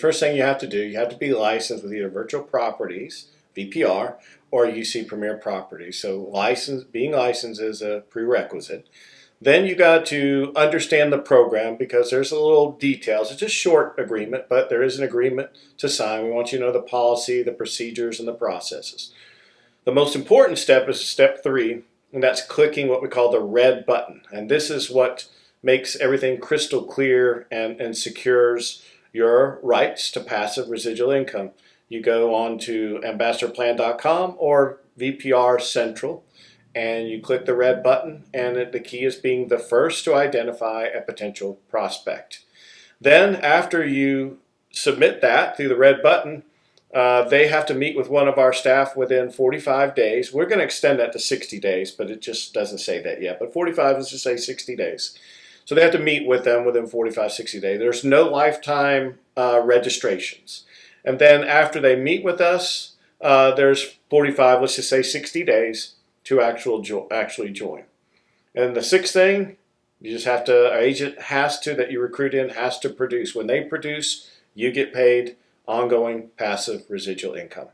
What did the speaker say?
First thing you have to do, you have to be licensed with either Virtual Properties, VPR, or UC Premier Properties. So being licensed is a prerequisite. Then you got to understand the program because there's a little details. It's a short agreement, but there is an agreement to sign. We want you to know the policy, the procedures, and the processes. The most important step is step 3, and that's clicking what we call the red button. And this is what makes everything crystal clear and secures your rights to passive residual income. You go on to ambassadorplan.com or VPR Central, and you click the red button, and the key is being the first to identify a potential prospect. Then after you submit that through the red button, they have to meet with one of our staff within 45 days. We're going to extend that to 60 days, but it just doesn't say that yet. But 45 is to say 60 days. So they have to meet with them within 45, 60 days. There's no lifetime registrations. And then after they meet with us, there's 45, let's just say 60 days to actually join. And the sixth thing, you just have to, our agent has to, that you recruit in, has to produce. When they produce, you get paid ongoing passive residual income.